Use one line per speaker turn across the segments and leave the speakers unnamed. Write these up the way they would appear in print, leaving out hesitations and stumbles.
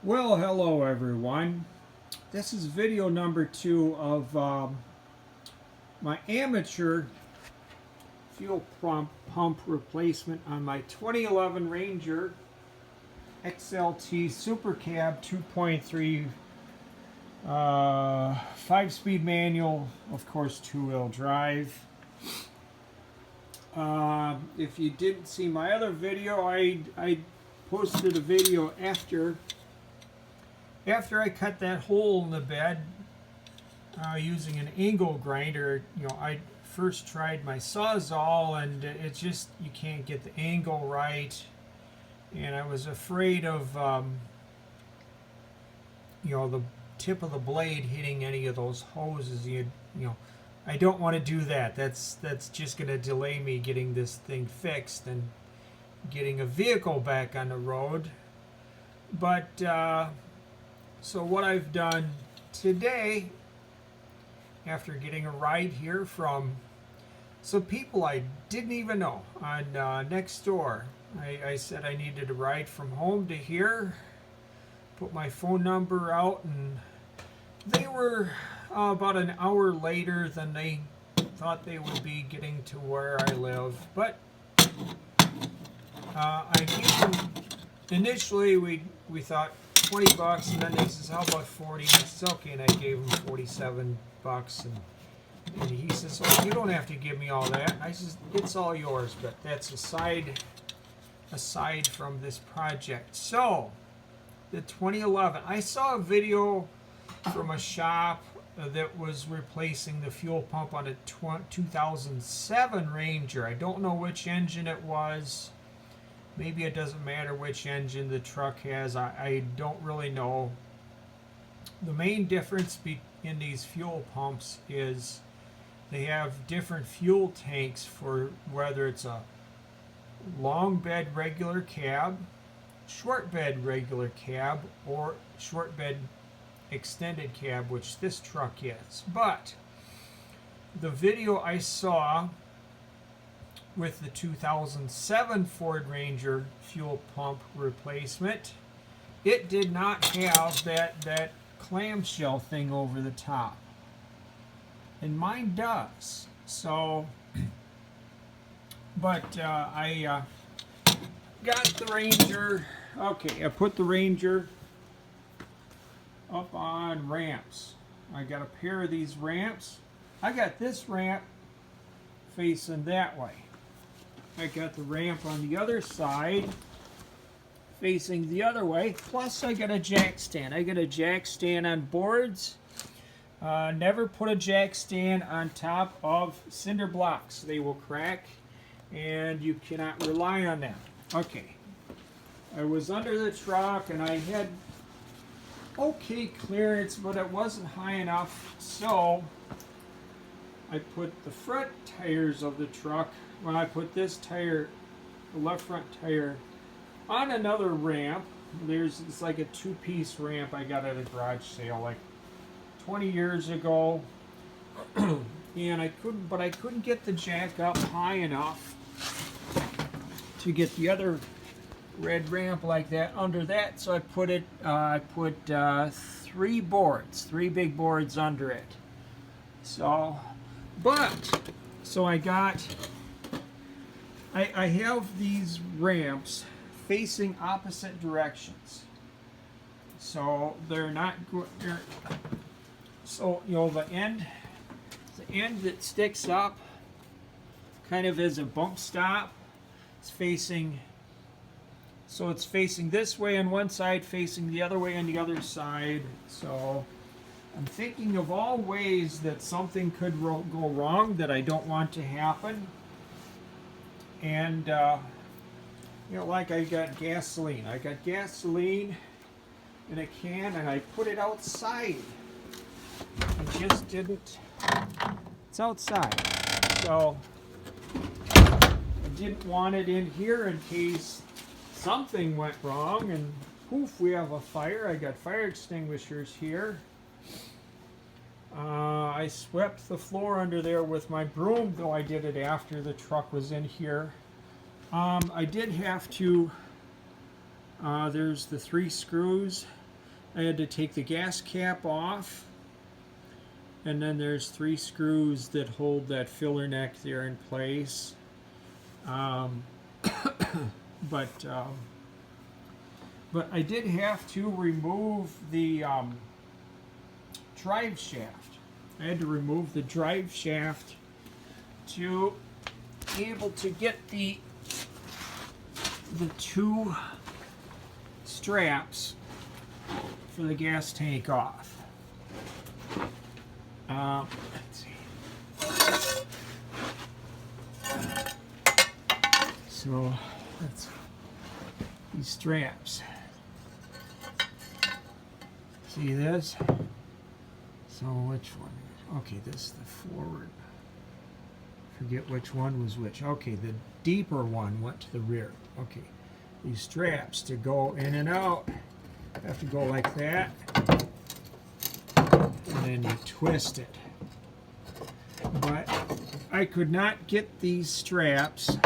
Well, hello everyone. This is video number 2 of my amateur fuel pump replacement on my 2011 Ranger XLT Super Cab 2.3 5-speed manual, of course 2-wheel drive. If you didn't see my other video, I posted a video after I cut that hole in the bed using an angle grinder. I first tried my Sawzall, and it's just, you can't get the angle right, and I was afraid of the tip of the blade hitting any of those hoses. I don't want to do that. That's just going to delay me getting this thing fixed and getting a vehicle back on the road. But so what I've done today, after getting a ride here from some people I didn't even know on Nextdoor, I said I needed a ride from home to here, put my phone number out, and they were about an hour later than they thought they would be getting to where I live. But I gave them, initially we thought $20, and then they says, how about 40? I said, okay, and I gave him 47 bucks, and he says, oh, you don't have to give me all that. I says, it's all yours, but that's aside from this project. So the 2011, I saw a video from a shop that was replacing the fuel pump on a 2007 Ranger. I don't know which engine it was. Maybe it doesn't matter which engine the truck has. I don't really know. The main difference in these fuel pumps is they have different fuel tanks for whether it's a long bed regular cab, short bed regular cab, or short bed extended cab, which this truck is. But the video I saw with the 2007 Ford Ranger fuel pump replacement, it did not have that clamshell thing over the top, and mine does. So but I got the Ranger. Okay, I put the Ranger up on ramps. I got a pair of these ramps. I got this ramp facing that way. I got the ramp on the other side facing the other way. Plus I got a jack stand. I got a jack stand on boards. Never put a jack stand on top of cinder blocks. They will crack and you cannot rely on them. Okay. I was under the truck and I had okay clearance, but it wasn't high enough, so I put the front tires of the truck, when I put this tire, the left front tire, on another ramp. It's like a 2-piece ramp I got at a garage sale like 20 years ago. And I couldn't get the jack up high enough to get the other red ramp like that under that, so I put 3 big boards under it. So I have these ramps facing opposite directions, so they're not good. So the end that sticks up kind of as a bump stop, it's facing. So it's facing this way on one side, facing the other way on the other side. So I'm thinking of all ways that something could go wrong that I don't want to happen. And, like I got gasoline. I got gasoline in a can and I put it outside. I just didn't. It's outside. So I didn't want it in here in case something went wrong, and poof, we have a fire. I got fire extinguishers here. I swept the floor under there with my broom, though I did it after the truck was in here. I did have to, there's the 3 screws I had to take the gas cap off, and then there's 3 screws that hold that filler neck there in place. Um, but I did have to remove the drive shaft. I had to remove the drive shaft to be able to get the 2 straps for the gas tank off. Let's see. So that's these straps. See this? So which one? Okay, this is the forward. Forget which one was which. Okay, the deeper one went to the rear. Okay, these straps to go in and out have to go like that, and then you twist it. But I could not get these straps.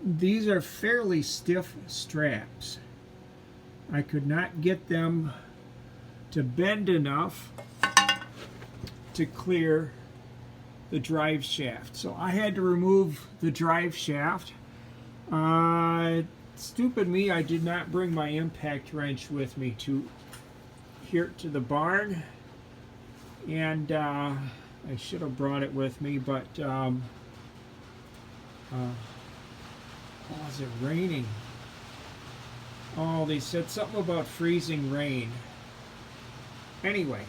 These are fairly stiff straps. I could not get them to bend enough to clear the drive shaft. So I had to remove the drive shaft. Stupid me, I did not bring my impact wrench with me to here to the barn, and I should have brought it with me, but oh, is it raining? Oh, they said something about freezing rain. Anyway,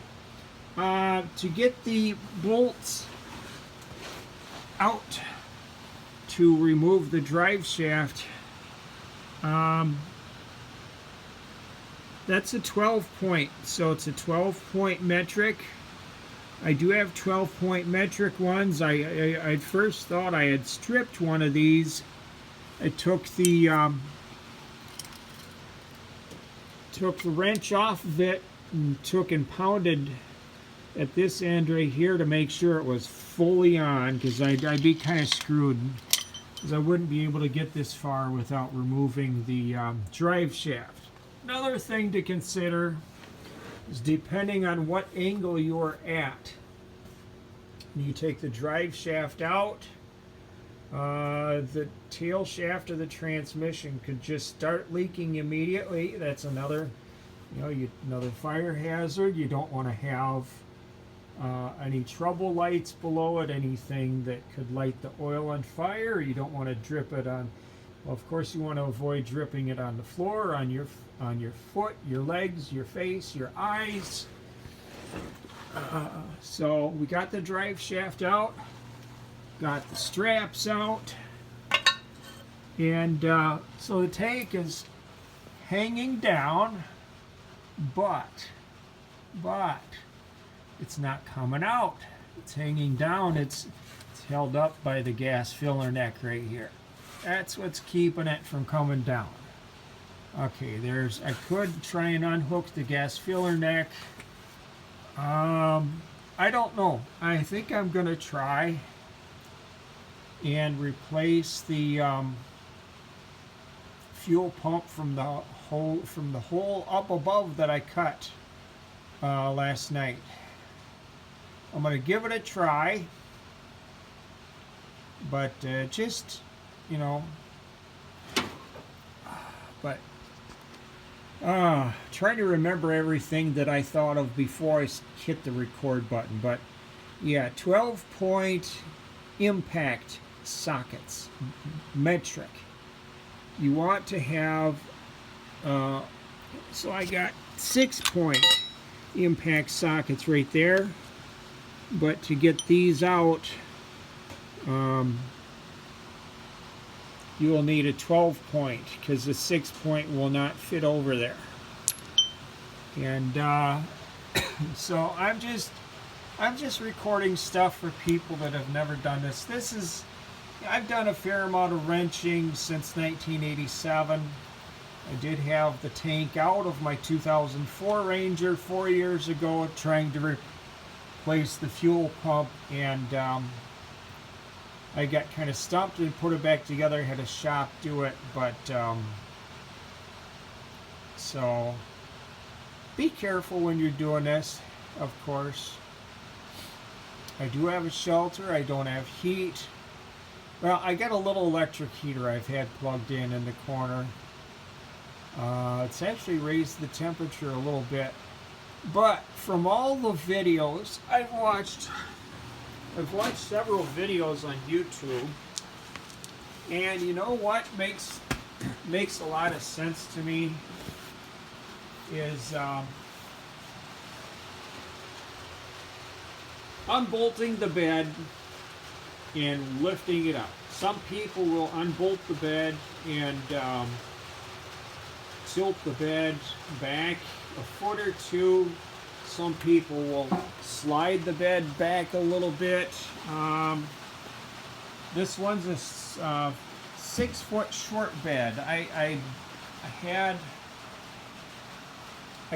to get the bolts out to remove the drive shaft, that's a 12 point, so it's a 12-point metric. I do have 12-point metric ones. I first thought I had stripped one of these. I took the wrench off of it and took and pounded at this end right here to make sure it was fully on, because I'd be kind of screwed, because I wouldn't be able to get this far without removing the drive shaft. Another thing to consider is depending on what angle you're at. You take the drive shaft out, the tail shaft of the transmission could just start leaking immediately. That's another, another fire hazard. You don't want to have any trouble lights below it, anything that could light the oil on fire. You don't want to drip it on. Well, of course, you want to avoid dripping it on the floor, on your foot, your legs, your face, your eyes. So we got the drive shaft out, got the straps out, and so the tank is hanging down, but it's not coming out. It's hanging down. It's held up by the gas filler neck right here. That's what's keeping it from coming down. Okay, I could try and unhook the gas filler neck. I don't know. I think I'm going to try and replace the fuel pump from the hole up above that I cut last night. I'm going to give it a try, but trying to remember everything that I thought of before I hit the record button. But yeah, 12-point impact sockets, metric. You want to have, so I got 6-point impact sockets right there. But to get these out, you will need a 12-point, because the 6-point will not fit over there. And so I'm just recording stuff for people that have never done this. I've done a fair amount of wrenching since 1987. I did have the tank out of my 2004 Ranger 4 years ago, trying to replace the fuel pump, and I got kind of stumped and put it back together. I had a shop do it, but so be careful when you're doing this, of course. I do have a shelter. I don't have heat. Well, I got a little electric heater I've had plugged in the corner. It's actually raised the temperature a little bit. But from all the videos I've watched several videos on YouTube, and you know what makes a lot of sense to me is unbolting the bed and lifting it up. Some people will unbolt the bed and tilt the bed back a foot or two. Some people will slide the bed back a little bit. This one's a 6 foot short bed. I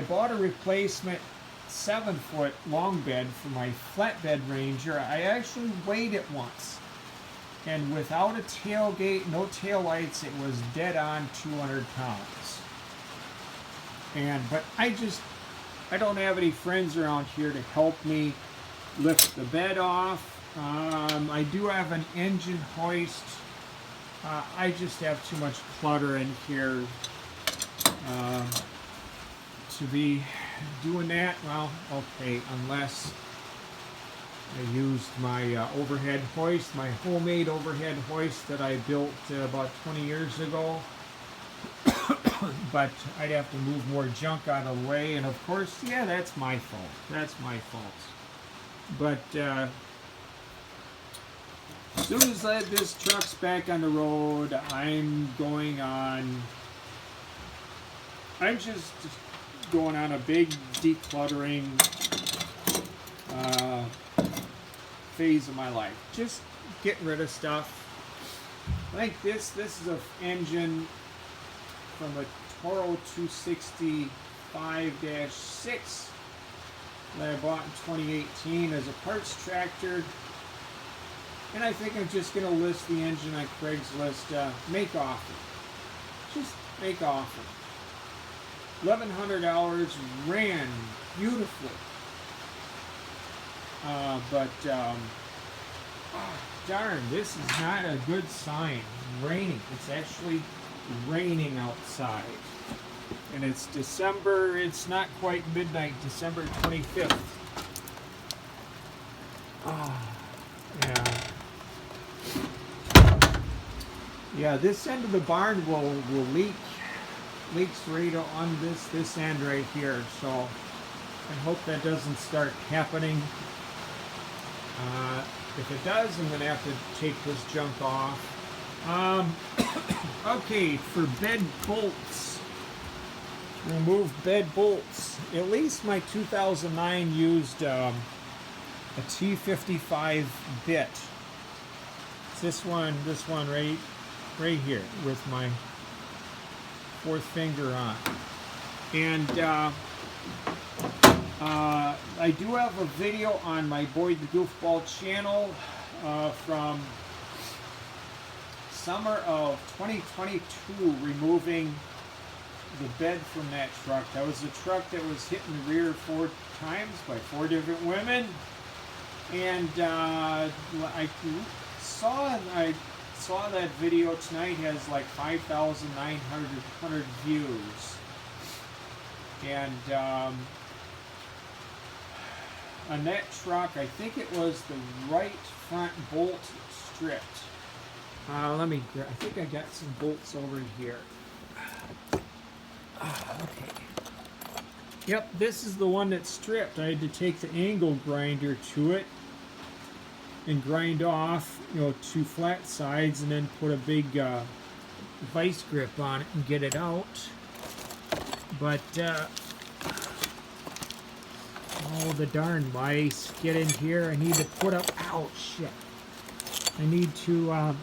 bought a replacement 7 foot long bed for my flatbed Ranger. I actually weighed it once, and without a tailgate, no tail lights, it was dead on 200 pounds. But I don't have any friends around here to help me lift the bed off. I do have an engine hoist. I just have too much clutter in here to be doing that. Well, okay, unless I used my overhead hoist, my homemade overhead hoist that I built about 20 years ago. But I'd have to move more junk out of the way, and of course, yeah, that's my fault. That's my fault. But as soon as this truck's back on the road, I'm just going on a big decluttering phase of my life. Just getting rid of stuff. Like this is an engine from a Toro 265-6 that I bought in 2018 as a parts tractor. And I think I'm just going to list the engine on Craigslist, make offer. Just make offer. $1,100, ran beautifully. Darn, this is not a good sign. Raining. It's actually raining outside. And it's December, it's not quite midnight, December 25th. Yeah. Yeah, this end of the barn will leak. Leaks right on this end right here. So I hope that doesn't start happening. If it does, I'm going to have to take this junk off. Okay, for bed bolts. Remove bed bolts. At least my 2009 used a T55 bit. It's this one right here with my fourth finger on. And I do have a video on my Boyd the Goofball channel from summer of 2022, removing the bed from that truck. That was a truck that was hit in the rear 4 times by 4 different women. And I saw that video tonight has like 5,900 views. And on that truck, I think it was the right front bolt stripped. I think I got some bolts over here. Okay. Yep, this is the one that's stripped. I had to take the angle grinder to it and grind off, 2 flat sides, and then put a big vice grip on it and get it out. But oh, the darn mice get in here. I need to put up. Ow, shit! I need to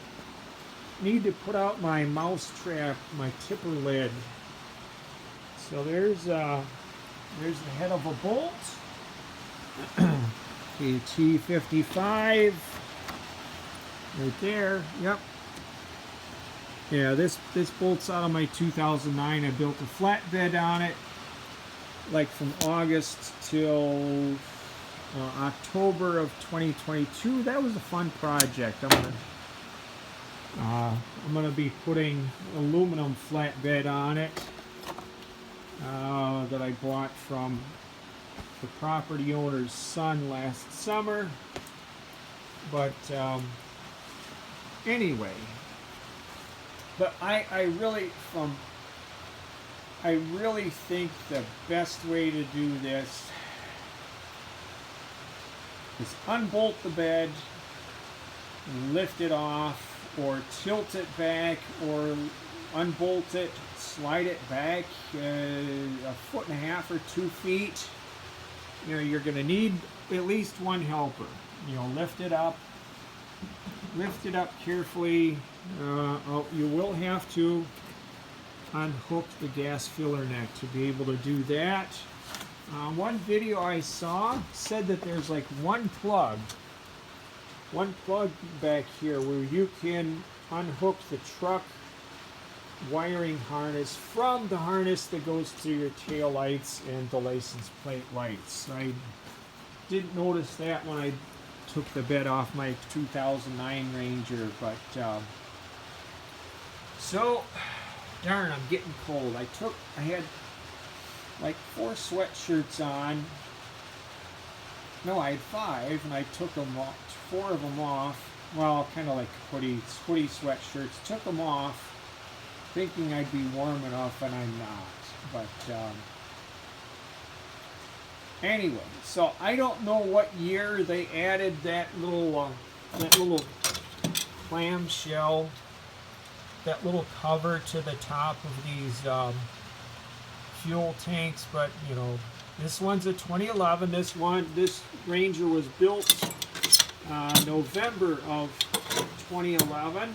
put out my mouse trap, my tipper lid. So there's the head of a bolt. Okay, T55 right there. Yep. Yeah, this bolt's out of my 2009. I built a flatbed on it. like from August till October of 2022. That was a fun project. I'm gonna be putting aluminum flatbed on it that I bought from the property owner's son last summer. But anyway, but I really think the best way to do this is unbolt the bed, lift it off, or tilt it back, or unbolt it, slide it back a foot and a half or 2 feet. You know, you're going to need at least one helper. You know, lift it up carefully. You will have to unhook the gas filler neck to be able to do that. One video I saw said that there's like one plug back here where you can unhook the truck wiring harness from the harness that goes to your tail lights and the license plate lights. I didn't notice that when I took the bed off my 2009 Ranger, but so darn, I'm getting cold. I had like 4 sweatshirts on. No, I had 5, and I took them off, 4 of them off. Well, kind of like hoodie sweatshirts. Took them off, thinking I'd be warm enough, and I'm not. But anyway, so I don't know what year they added that little clamshell, that little cover to the top of these fuel tanks, but you know, this one's a 2011. This Ranger was built November of 2011.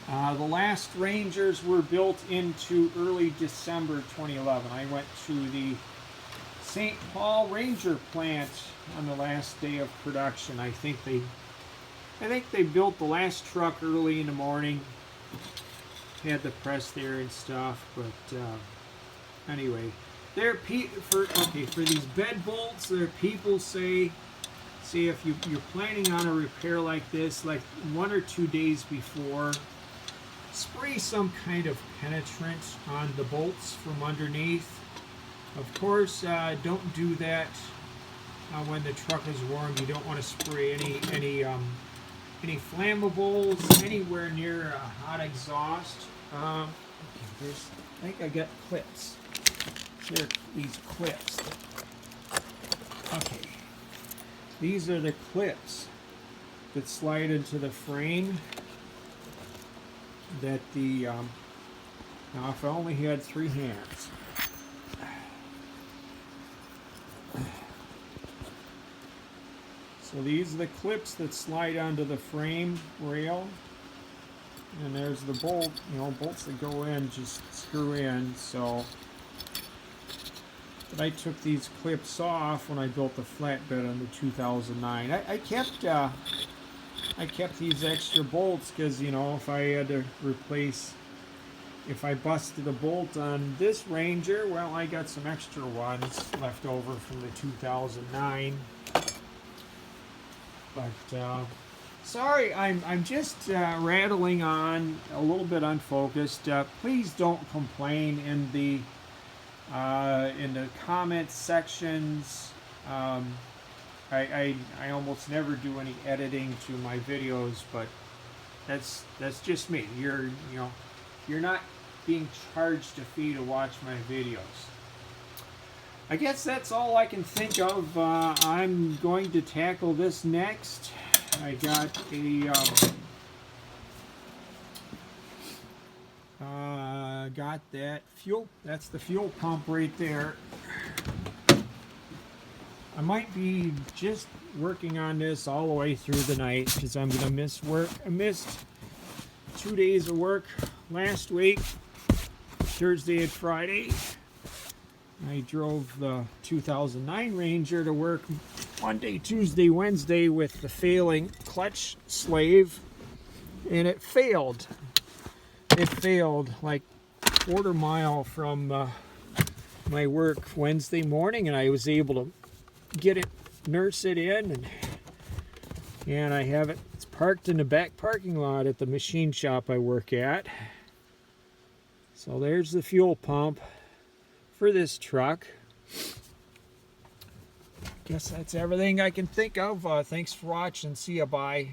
The last Rangers were built into early December 2011. I went to the St. Paul Ranger plant on the last day of production. I think they built the last truck early in the morning. Had the press there and stuff, but anyway, for these bed bolts, there people say if you're planning on a repair like this, like 1 or 2 days before, spray some kind of penetrant on the bolts from underneath. Of course, don't do that when the truck is warm. You don't want to spray any flammables anywhere near a hot exhaust. Okay, I think I got clips. There, these clips. Okay, these are the clips that slide into the frame. That now if I only had 3 hands. So these are the clips that slide onto the frame rail, and there's the bolt, bolts that go in, just screw in. So, but I took these clips off when I built the flatbed on the 2009. I kept these extra bolts because, if I had to replace, if I busted a bolt on this Ranger, well, I got some extra ones left over from the 2009. But sorry, I'm just rattling on, a little bit unfocused. Please don't complain in the comment sections. I almost never do any editing to my videos, but that's just me. You're not being charged a fee to watch my videos. I guess that's all I can think of. I'm going to tackle this next. I got that fuel. That's the fuel pump right there. I might be just working on this all the way through the night because I'm going to miss work. I missed 2 days of work last week, Thursday and Friday. I drove the 2009 Ranger to work Monday, Tuesday, Wednesday with the failing clutch slave, and it failed. It failed like a quarter mile from my work Wednesday morning, and I was able to get it, nurse it in, and I have it. It's parked in the back parking lot at the machine shop I work at. So there's the fuel pump for this truck. Guess that's everything I can think of. Thanks for watching. See ya. Bye.